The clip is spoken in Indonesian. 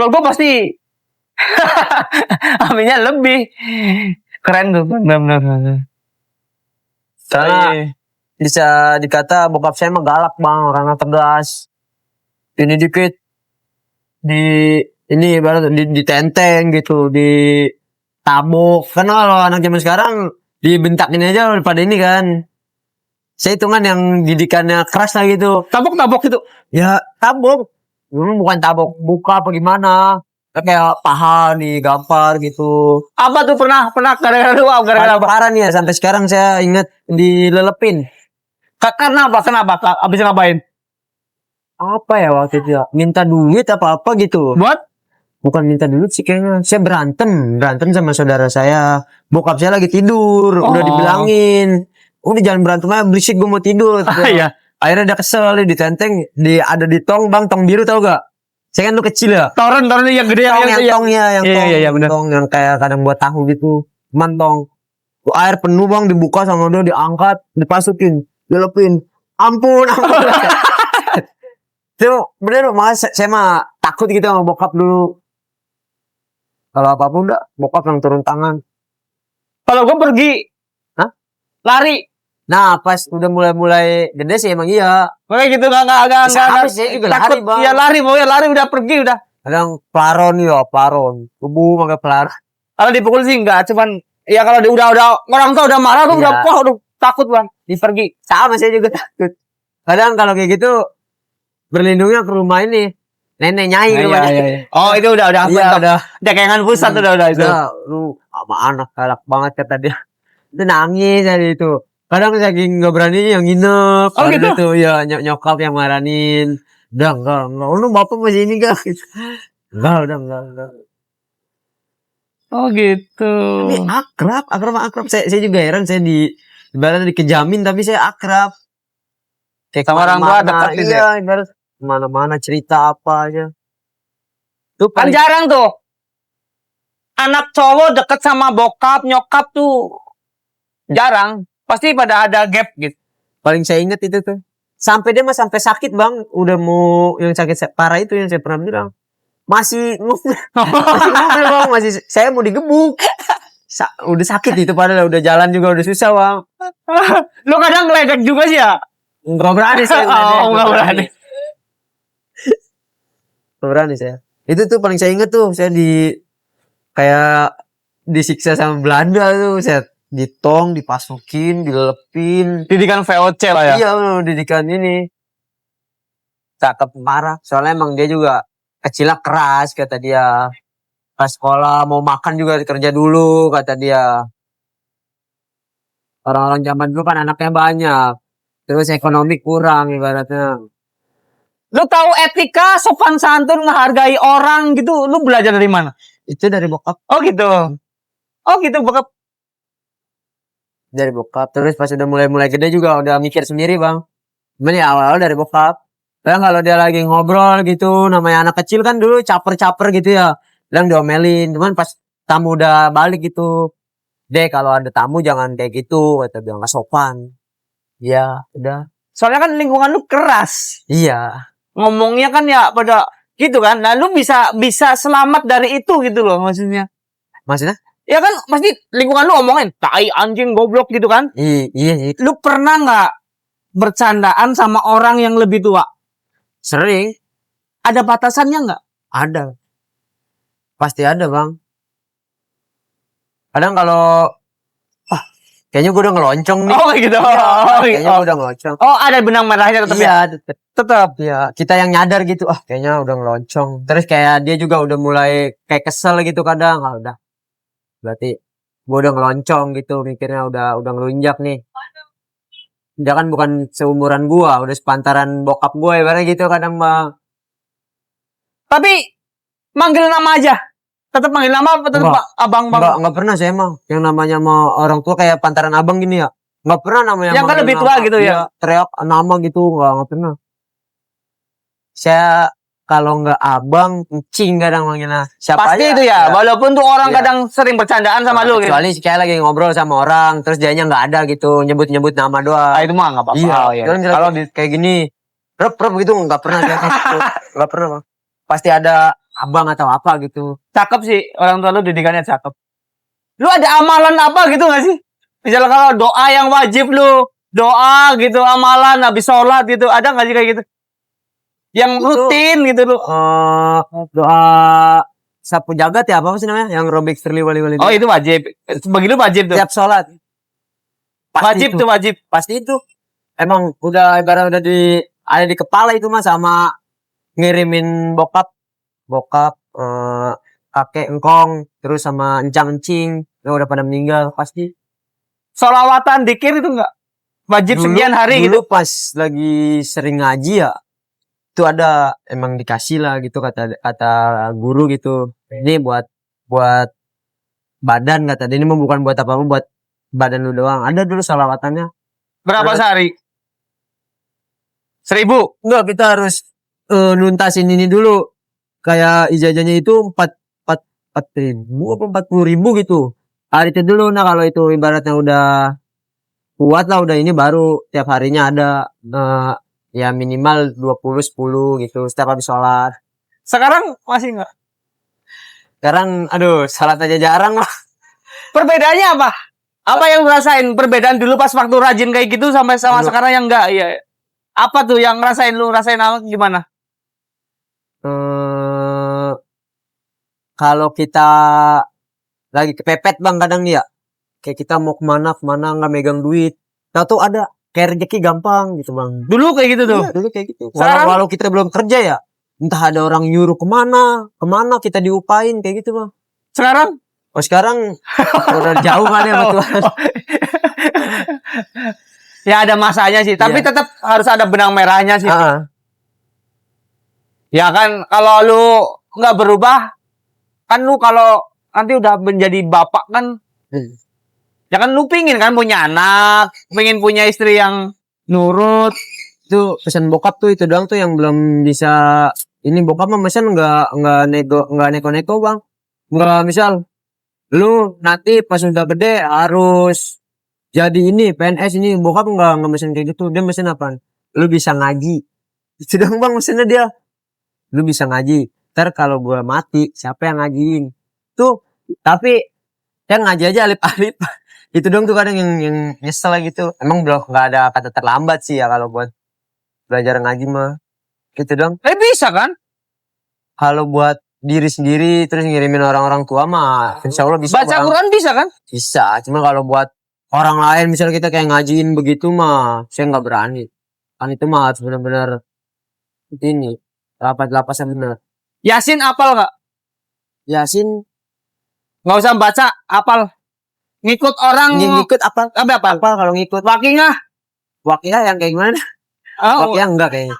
Kalau gue pasti aminnya lebih keren tuh, benar-benar. Karena bisa dikata bokap saya mah galak bang, orangnya tegas. Ini dikit ini baru ditenteng gitu, ditabok. Kan kalau anak zaman sekarang dibentakin aja pada ini kan. Saya hitungan yang didikannya keras lah gitu. Tabok gitu. Ya tabok. Bukan tabok buka apa gimana. Kayak paha digampar gitu. Apa tuh pernah gara-gara lu? Gara-gara apa? Parah nih ya, sampai sekarang saya ingat dilelepin. Karena apa? Kenapa? Abis ngapain? Apa ya waktu itu ya? Minta duit apa-apa gitu. Buat? Bukan minta duit sih kayaknya. Saya berantem sama saudara saya. Bokap saya lagi tidur. Udah dibilangin. Udah jangan berantem aja, berisik gue mau tidur. Iya. Akhirnya dia kesel, ditenteng. Ada di tong bang, tong biru tau gak? Saya kan lu kecil ya. Toren yang gede yang tong yang kayak kadang buat tahu gitu. Mantong. Air penuh bang, dibuka sama dia, diangkat, dipasukin, dilepin. Ampun. Itu bener mas, saya mah takut gitu sama bokap dulu. Kalau apapun udah bokap yang turun tangan. Kalau gue pergi, lari. Nah pas udah mulai gede sih emang iya. Kayak gitu nggak sih juga takut. lari bang. Iya lari, mau ya lari udah pergi udah. Kadang pelaron. Kubu pakai pelaron. Kalau dipukul sih enggak, cuman ya kalau udah orang tua udah marah tuh udah takut bang. Pergi. Sama saya juga takut. Kadang kalau kayak gitu berlindungnya ke rumah ini. Nenek Nyai iya. Oh itu udah kengan pusat udah itu. Lu sama anak galak banget kata dia. Itu nangis tadi itu. Kadang saking nggak berani yang nginep. Oh gitu? Itu ya nyokap yang maranin. Udah enggak. Lu bapak masih ini enggak? Enggak. Oh gitu. Tapi akrab. Saya juga heran, saya ibaratnya dikejamin tapi saya akrab. Kayak sama orang tua dekat gitu. Iya, ibarat mana-mana cerita apa aja. Tuh kan jarang tuh. Anak cowok deket sama bokap, nyokap tuh jarang. Pasti pada ada gap gitu. Paling saya ingat itu tuh. Sampai dia sampai sakit bang. Udah mau yang sakit parah itu yang saya pernah bilang. Masih ngomel bang. Saya mau digebuk. Udah sakit itu padahal udah jalan juga udah susah bang. Lu kadang ngeledek juga sih ya? Nggak berani saya. Nggak berani. Nggak berani saya. Itu tuh paling saya ingat tuh. Saya kayak disiksa sama Belanda tuh. Saya ditong, dipasukin, dilelepin. Didikan VOC lah ya? Iya, didikan ini. Cakep marah. Soalnya emang dia juga kecilnya keras, kata dia. Pas sekolah, mau makan juga kerja dulu, kata dia. Orang-orang zaman dulu kan anaknya banyak. Terus ekonomi kurang, ibaratnya. Lu tahu etika, sopan santun, menghargai orang gitu, lu belajar dari mana? Itu dari bokap. Oh gitu bokap. Dari bokap. Terus pas udah mulai gede juga udah mikir sendiri bang. Cuman ya awal-awal dari bokap. Kadang kalau dia lagi ngobrol gitu, namanya anak kecil kan dulu caper gitu ya. Kadang diomelin. Cuman pas tamu udah balik gitu. Dek kalau ada tamu jangan kayak gitu. Kata dia nggak sopan. Iya udah. Soalnya kan lingkungan lu keras. Iya. Ngomongnya kan ya pada gitu kan. Nah lu bisa selamat dari itu gitu loh maksudnya. Maksudnya? Ya kan pasti lingkungan lu omongin tai anjing goblok gitu kan. Iya. Lu pernah nggak bercandaan sama orang yang lebih tua? Sering. Ada batasannya nggak? Ada. Pasti ada bang. Kadang kalau kayaknya gue udah ngeloncong nih. Oh gitu. Kayaknya gue udah ngeloncong. Oh ada benang merahnya tetap iya, ya? Tetap. Ya kita yang nyadar gitu. Kayaknya udah ngeloncong. Terus kayak dia juga udah mulai kayak kesel gitu kadang. Udah. Berarti gue udah ngeloncong gitu. Mikirnya udah ngelunjak nih. Dia kan bukan seumuran gue. Udah sepantaran bokap gue. Ibaratnya gitu kadang bang. Tapi manggil nama aja. Tetap manggil nama apa tetap abang bang? Enggak pernah saya emang. Yang namanya sama orang tua kayak pantaran abang gini ya. Enggak pernah namanya. Yang kan lebih tua gitu ya. Teriak nama gitu enggak pernah. Saya kalau enggak abang, cing kadang manggilnya. Siapa pasti aja, itu ya. Walaupun tuh orang kadang sering bercandaan sama lu gitu. Kecuali kayak lagi ngobrol sama orang, terus dianya enggak ada gitu, nyebut nama doang. Itu mah enggak apa-apa. Iya. Kalau kayak gini, rep gitu enggak pernah saya gitu. Enggak pernah, Bang. Pasti ada abang atau apa gitu. Cakep sih, orang tua lu didikannya cakep. Lu ada amalan apa gitu gak sih? Misalnya kalau doa yang wajib lu, doa gitu, amalan habis sholat gitu, ada gak sih kayak gitu? Yang Itu, rutin gitu lu. Doa sapu jagat ya, apa sih namanya? Yang robek serli wali-wali. Oh itu wajib. Bagi lu wajib tuh. Tiap sholat. Wajib tuh wajib. Pasti itu. Emang udah ibarat udah ada di kepala itu mah, sama ngirimin bokap, kakek engkong, terus sama encang-encing yang udah pada meninggal pasti. Sholawatan dikir itu enggak? Wajib sekian hari gitu. Dulu pas lagi sering ngaji ya, itu ada emang dikasih lah gitu kata guru gitu. Ini buat badan kata dia, ini mah bukan buat apa-apa, buat badan lu doang. Ada dulu sholawatannya. Berapa sehari? 1.000. Enggak, kita harus nuntasin ini dulu. Kayak ijazahnya itu 4.000 apa 40.000 gitu. Hari itu dulu. Nah kalau itu ibaratnya udah kuat lah, udah ini, baru tiap harinya ada ya minimal 20-10 gitu setiap habis sholat. Sekarang masih enggak? Sekarang aduh, sholat aja jarang lah. Perbedaannya apa? Apa yang lu rasain perbedaan dulu pas waktu rajin kayak gitu sama sekarang yang enggak? Iya. Apa tuh yang rasain apa gimana? Kalau kita lagi kepepet bang kadang nih ya, kayak kita mau kemana nggak megang duit, tahu ada kayak rezeki gampang gitu bang. Dulu kayak gitu tuh. Iya, dulu kayak gitu. Sekarang? Walau kita belum kerja ya, entah ada orang nyuruh kemana kita diupain kayak gitu bang. Sekarang? Oh sekarang udah jauh kan ya betul. Ya ada masanya sih, tapi tetap harus ada benang merahnya sih. Ya kan kalau lu nggak berubah, kan lu kalau nanti udah menjadi bapak kan, ya kan lu pingin kan punya anak, pengen punya istri yang nurut. Itu pesan bokap tuh, itu doang tuh yang belum bisa. Ini bokap mah pesan nggak neko bang. Nggak, misal lu nanti pas udah gede harus jadi ini PNS ini, bokap nggak mesin kayak gitu. Dia mesin apa? Lu bisa ngaji. Itu doang bang mesinnya dia. Lu bisa ngaji. Ntar kalau gua mati siapa yang ngajiin? Tuh, tapi yang ngaji aja alip-alip. Itu dong tuh kadang yang nyesel gitu. Emang belum nggak ada kata terlambat sih ya kalau buat belajar ngaji mah. Gitu dong. Bisa kan? Kalau buat diri sendiri terus ngirimin orang-orang tua mah insya Allah bisa. Baca Quran bisa kan? Bisa. Cuma kalau buat orang lain misalnya kita kayak ngajiin begitu mah saya nggak berani. Kan itu mah harus benar-benar ini lapas-lapasnya bener. Yasin apal nggak? Yasin Nggak usah baca, apal. Ngikut orang. ngikut apa? Apa? Kalau ngikut Wakingah Wakiah yang kayak gimana? Oh, Wakiah enggak kayaknya.